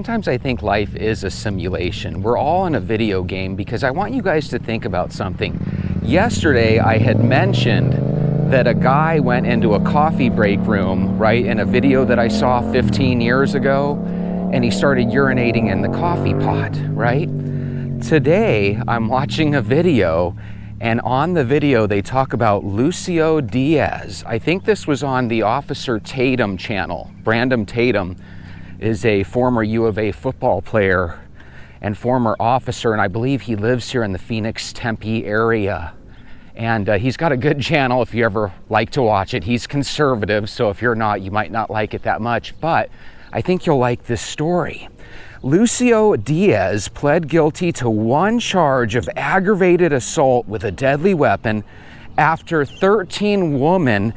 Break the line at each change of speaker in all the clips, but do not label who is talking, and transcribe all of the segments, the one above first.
sometimes I think life is a simulation. We're all in a video game because I want you guys to think about something. Yesterday, I had mentioned that a guy went into a coffee break room, right, in a video that I saw 15 years ago, and he started urinating in the coffee pot, right? Today, I'm watching a video, and on the video, they talk about Lucio Diaz. I think this was on the Officer Tatum channel. Brandon Tatum is a former U of A football player and former officer, and I believe he lives here in the Phoenix, Tempe area. And he's got a good channel if you ever like to watch it. He's conservative, so if you're not, you might not like it that much, but I think you'll like this story. Lucio Diaz pled guilty to one charge of aggravated assault with a deadly weapon after 13 women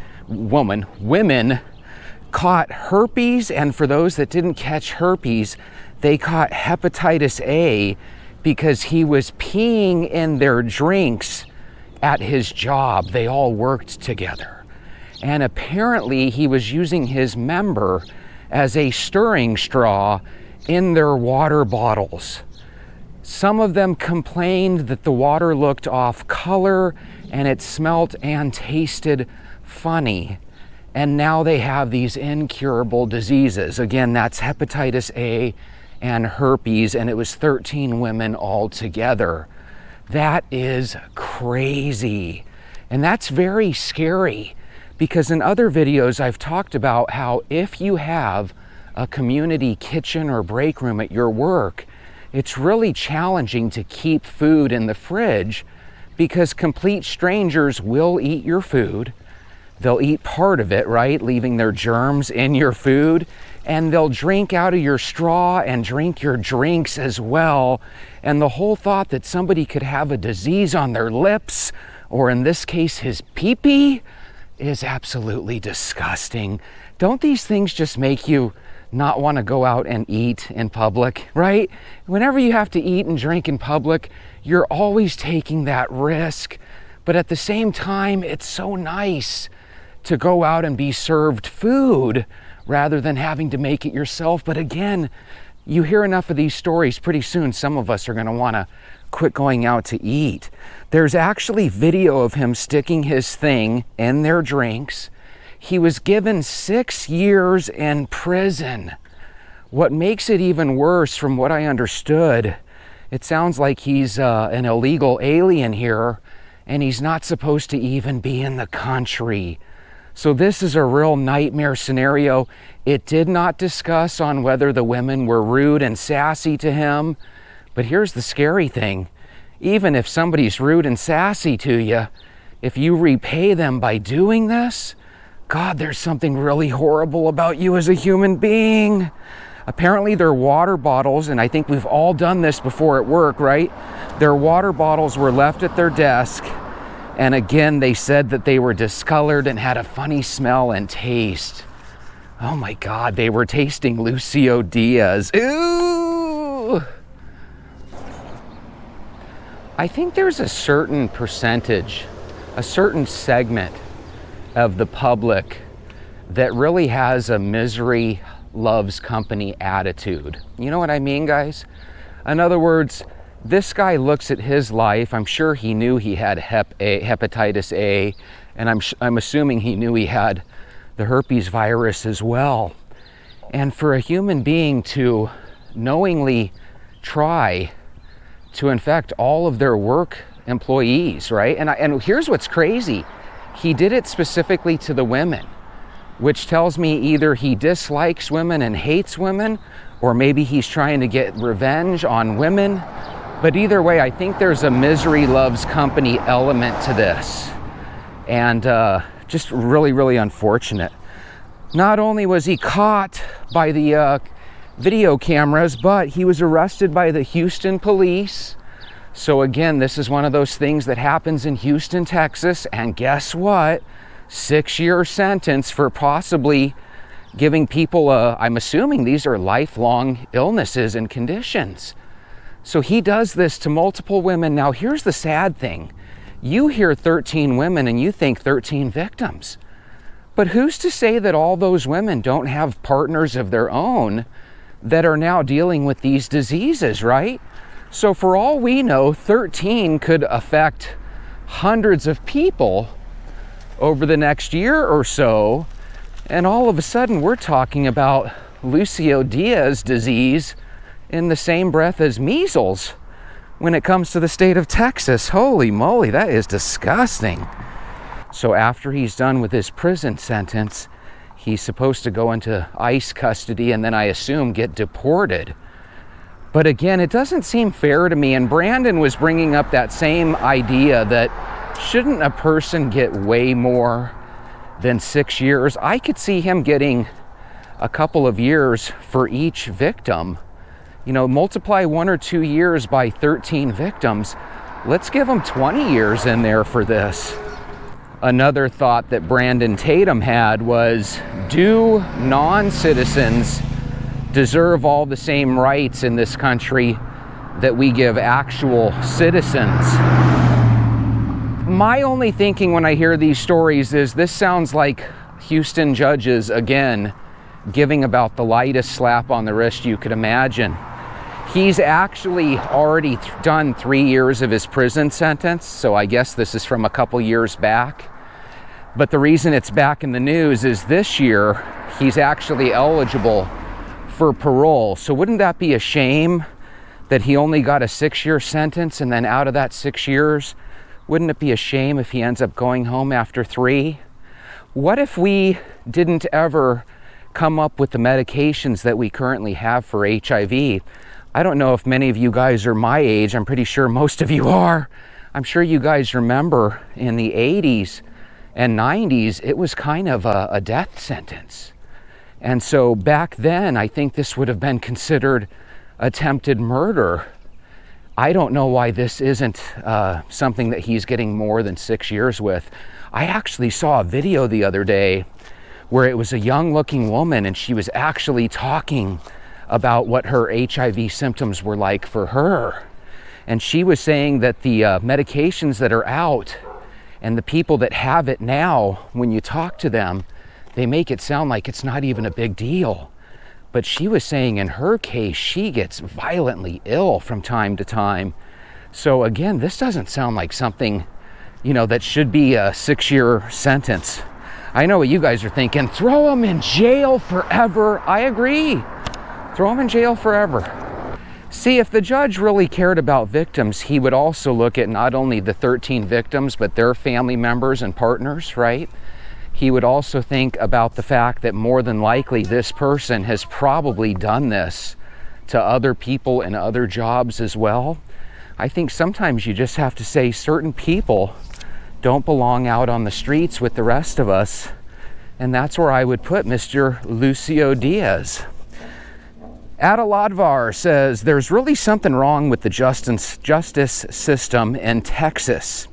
caught herpes, and for those that didn't catch herpes, they caught hepatitis A because he was peeing in their drinks at his job. They all worked together. And apparently he was using his member as a stirring straw in their water bottles. Some of them complained that the water looked off color and it smelt and tasted funny. And now they have these incurable diseases. Again, that's hepatitis A and herpes, and it was 13 women all together. That is crazy. And that's very scary, because in other videos I've talked about how if you have a community kitchen or break room at your work, it's really challenging to keep food in the fridge because complete strangers will eat your food. They'll eat part of it, right? Leaving their germs in your food. And they'll drink out of your straw and drink your drinks as well. And the whole thought that somebody could have a disease on their lips, or in this case, his pee-pee, is absolutely disgusting. Don't these things just make you not want to go out and eat in public, right? Whenever you have to eat and drink in public, you're always taking that risk. But at the same time, it's so nice to go out and be served food rather than having to make it yourself. But again, you hear enough of these stories, pretty soon some of us are going to want to quit going out to eat. There's actually video of him sticking his thing in their drinks. He was given 6 years in prison. What makes it even worse, from what I understood, it sounds like he's an illegal alien here, and he's not supposed to even be in the country. So this is a real nightmare scenario. It did not discuss on whether the women were rude and sassy to him. But here's the scary thing. Even if somebody's rude and sassy to you, if you repay them by doing this, God, there's something really horrible about you as a human being. Apparently their water bottles, and I think we've all done this before at work, right? Their water bottles were left at their desk. And again, they said that they were discolored and had a funny smell and taste. Oh my God, they were tasting Lucio Diaz. Ooh! I think there's a certain percentage, a certain segment of the public that really has a misery loves company attitude. You know what I mean, guys? In other words, this guy looks at his life. I'm sure he knew he had hepatitis A, and I'm assuming he knew he had the herpes virus as well. And for a human being to knowingly try to infect all of their work employees, right? And here's what's crazy. He did it specifically to the women, which tells me either he dislikes women and hates women, or maybe he's trying to get revenge on women. But either way, I think there's a misery loves company element to this. And just really, really unfortunate. Not only was he caught by the video cameras, but he was arrested by the Houston police. So again, this is one of those things that happens in Houston, Texas. And guess what? 6-year sentence for possibly giving people I'm assuming these are lifelong illnesses and conditions. So he does this to multiple women. Now, here's the sad thing. You hear 13 women and you think 13 victims. But who's to say that all those women don't have partners of their own that are now dealing with these diseases, right? So for all we know, 13 could affect hundreds of people over the next year or so. And all of a sudden, we're talking about Lucio Diaz disease in the same breath as measles when it comes to the state of Texas. Holy moly, that is disgusting. So after he's done with his prison sentence, he's supposed to go into ICE custody and then I assume get deported. But again, it doesn't seem fair to me. And Brandon was bringing up that same idea that shouldn't a person get way more than 6 years? I could see him getting a couple of years for each victim. You know, multiply 1 or 2 years by 13 victims. Let's give him 20 years in there for this. Another thought that Brandon Tatum had was, do non-citizens deserve all the same rights in this country that we give actual citizens? My only thinking when I hear these stories is this sounds like Houston judges, again, giving about the lightest slap on the wrist you could imagine. He's actually already done 3 years of his prison sentence, so I guess this is from a couple years back. But the reason it's back in the news is this year he's actually eligible for parole. So wouldn't that be a shame that he only got a 6-year sentence, and then out of that 6 years, wouldn't it be a shame if he ends up going home after 3? What if we didn't ever come up with the medications that we currently have for HIV? I don't know if many of you guys are my age. I'm pretty sure most of you are. I'm sure you guys remember in the 80s and 90s, it was kind of a death sentence. And so back then, I think this would have been considered attempted murder. I don't know why this isn't something that he's getting more than 6 years with. I actually saw a video the other day where it was a young-looking woman, and she was actually talking about what her HIV symptoms were like for her. And she was saying that the medications that are out and the people that have it now, when you talk to them, they make it sound like it's not even a big deal. But she was saying in her case, she gets violently ill from time to time. So again, this doesn't sound like something, you know, that should be a 6-year sentence. I know what you guys are thinking, throw him in jail forever. I agree. Throw him in jail forever. See, if the judge really cared about victims, he would also look at not only the 13 victims, but their family members and partners, right? He would also think about the fact that more than likely this person has probably done this to other people in other jobs as well. I think sometimes you just have to say certain people don't belong out on the streets with the rest of us. And that's where I would put Mr. Lucio Diaz. Adeladvar says, there's really something wrong with the justice system in Texas.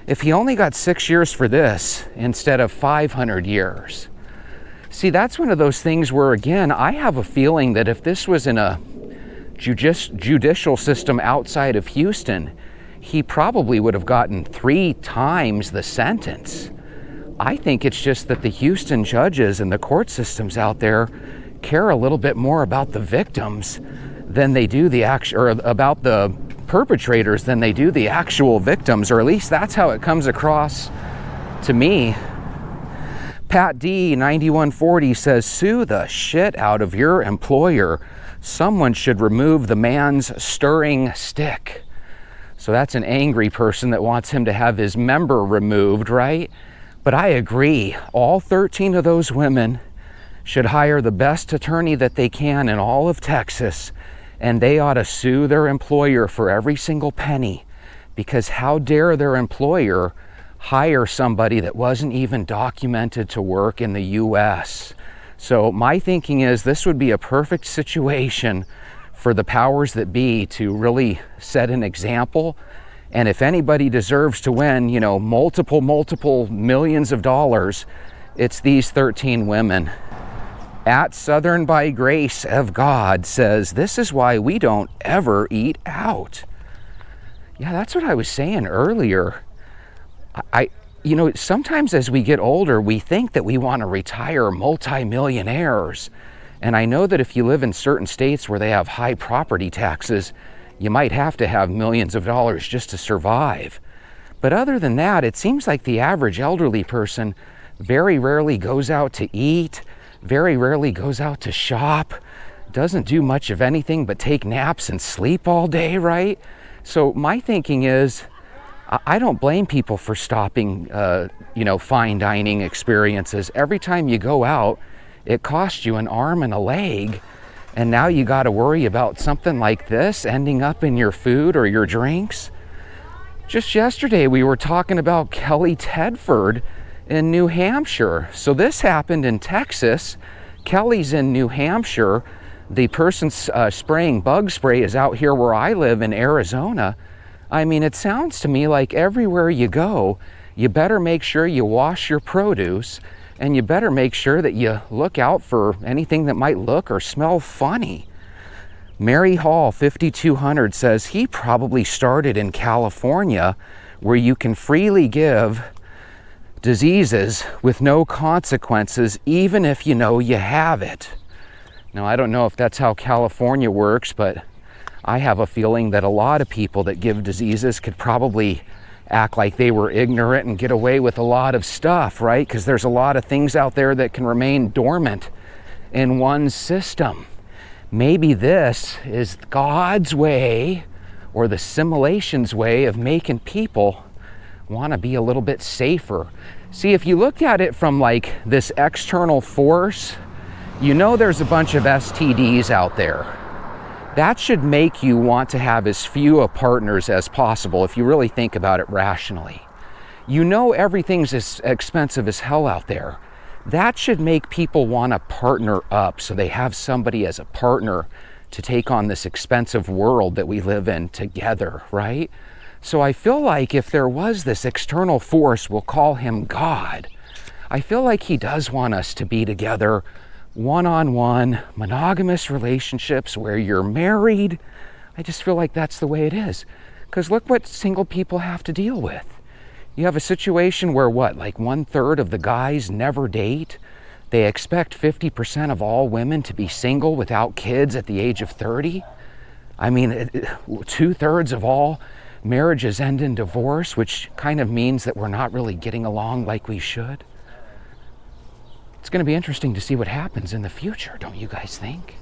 If he only got 6 years for this instead of 500 years. See, that's one of those things where, again, I have a feeling that if this was in a judicial system outside of Houston, he probably would have gotten 3 times the sentence. I think it's just that the Houston judges and the court systems out there care a little bit more about the victims than they do about the perpetrators than they do the actual victims, or at least that's how it comes across to me. Pat D 9140 says, sue the shit out of your employer. Someone should remove the man's stirring stick. So that's an angry person that wants him to have his member removed, right? But I agree, all 13 of those women should hire the best attorney that they can in all of Texas, and they ought to sue their employer for every single penny, because how dare their employer hire somebody that wasn't even documented to work in the U.S. So my thinking is this would be a perfect situation for the powers that be to really set an example. And if anybody deserves to win, you know, multiple millions of dollars, it's these 13 women. At Southern by Grace of God says, this is why we don't ever eat out. Yeah, that's what I was saying earlier. You know, sometimes as we get older, we think that we want to retire multimillionaires. And I know that if you live in certain states where they have high property taxes, you might have to have millions of dollars just to survive. But other than that, it seems like the average elderly person very rarely goes out to eat, very rarely goes out to shop, doesn't do much of anything but take naps and sleep all day, right? So my thinking is, I don't blame people for stopping, fine dining experiences. Every time you go out, it costs you an arm and a leg, and now you got to worry about something like this ending up in your food or your drinks. Just yesterday, we were talking about Kelly Tedford in New Hampshire. So this happened in Texas. Kelly's in New Hampshire. The person spraying bug spray is out here where I live in Arizona. I mean, it sounds to me like everywhere you go, you better make sure you wash your produce, and you better make sure that you look out for anything that might look or smell funny. Mary Hall 5200 says he probably started in California, where you can freely give diseases with no consequences, even if you know you have it. Now, I don't know if that's how California works, but I have a feeling that a lot of people that give diseases could probably act like they were ignorant and get away with a lot of stuff, right? Because there's a lot of things out there that can remain dormant in one system. Maybe this is God's way, or the simulation's way, of making people want to be a little bit safer. See, if you looked at it from like this external force, you know there's a bunch of STDs out there. That should make you want to have as few partners as possible if you really think about it rationally. You know everything's as expensive as hell out there. That should make people want to partner up so they have somebody as a partner to take on this expensive world that we live in together, right? So I feel like if there was this external force, we'll call him God, I feel like he does want us to be together, one-on-one, monogamous relationships where you're married. I just feel like that's the way it is. Because look what single people have to deal with. You have a situation where like 1/3 of the guys never date. They expect 50% of all women to be single without kids at the age of 30. I mean, 2/3 of all marriages end in divorce, which kind of means that we're not really getting along like we should. It's going to be interesting to see what happens in the future, don't you guys think?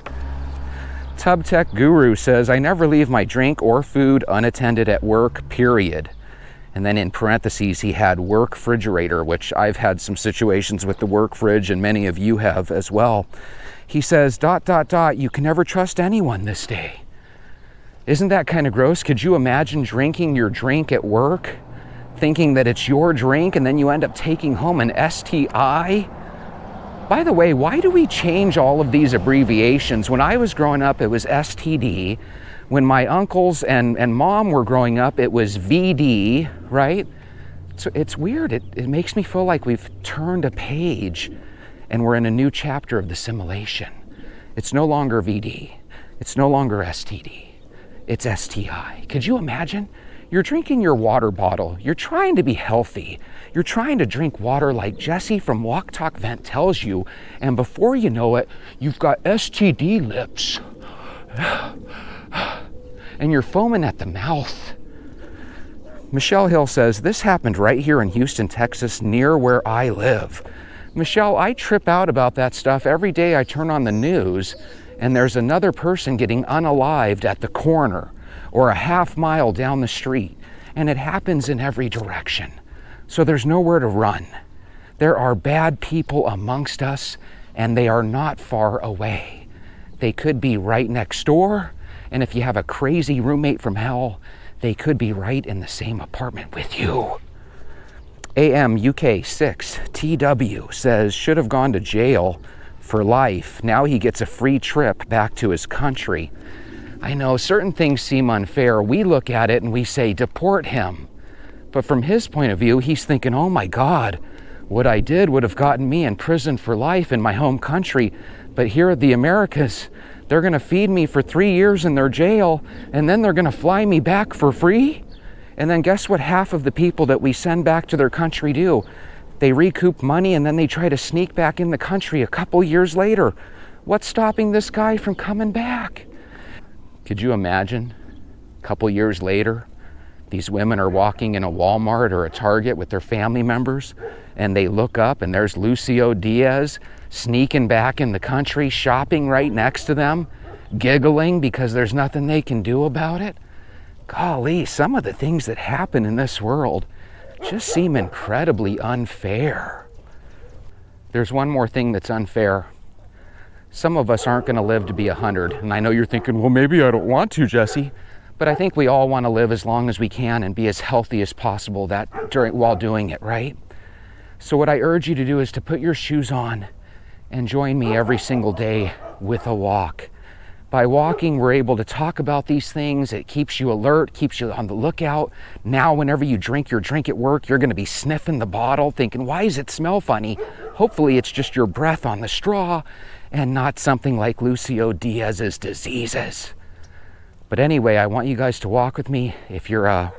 Tub Tech Guru says, I never leave my drink or food unattended at work, period. And then in parentheses, he had work refrigerator, which I've had some situations with the work fridge, and many of you have as well. He says, ... you can never trust anyone this day. Isn't that kind of gross? Could you imagine drinking your drink at work, thinking that it's your drink, and then you end up taking home an STI? By the way, why do we change all of these abbreviations? When I was growing up, it was STD. When my uncles and mom were growing up, it was VD, right? So it's weird. It makes me feel like we've turned a page and we're in a new chapter of the simulation. It's no longer VD. It's no longer STD. It's STI. Could you imagine? You're drinking your water bottle. You're trying to be healthy. You're trying to drink water like Jesse from Walk Talk Vent tells you, and before you know it, you've got STD lips. And you're foaming at the mouth. Michelle Hill says, this happened right here in Houston, Texas, near where I live. Michelle, I trip out about that stuff every day. I turn on the news and there's another person getting unalived at the corner or a half mile down the street, and it happens in every direction. So there's nowhere to run. There are bad people amongst us, and they are not far away. They could be right next door, and if you have a crazy roommate from hell, they could be right in the same apartment with you. AM UK 6 TW says, should have gone to jail for life. Now he gets a free trip back to his country. I know certain things seem unfair. We look at it and we say, deport him. But from his point of view, he's thinking, oh my God, what I did would have gotten me in prison for life in my home country. But here at the Americas, they're going to feed me for 3 years in their jail, and then they're going to fly me back for free. And then guess what half of the people that we send back to their country do? They recoup money and then they try to sneak back in the country a couple years later. What's stopping this guy from coming back? Could you imagine a couple years later, these women are walking in a Walmart or a Target with their family members, and they look up and there's Lucio Diaz sneaking back in the country, shopping right next to them, giggling because there's nothing they can do about it. Golly, some of the things that happen in this world just seem incredibly unfair. There's one more thing that's unfair. Some of us aren't going to live to be 100. And I know you're thinking, well, maybe I don't want to, Jesse. But I think we all want to live as long as we can and be as healthy as possible while doing it, right? So what I urge you to do is to put your shoes on and join me every single day with a walk. By walking, we're able to talk about these things. It keeps you alert, keeps you on the lookout. Now, whenever you drink your drink at work, you're going to be sniffing the bottle, thinking, why does it smell funny? Hopefully, it's just your breath on the straw and not something like Lucio Diaz's diseases. But anyway, I want you guys to walk with me. If you're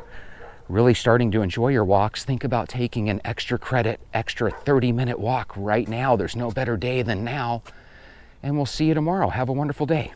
really starting to enjoy your walks, think about taking an extra 30-minute walk right now. There's no better day than now. And we'll see you tomorrow. Have a wonderful day.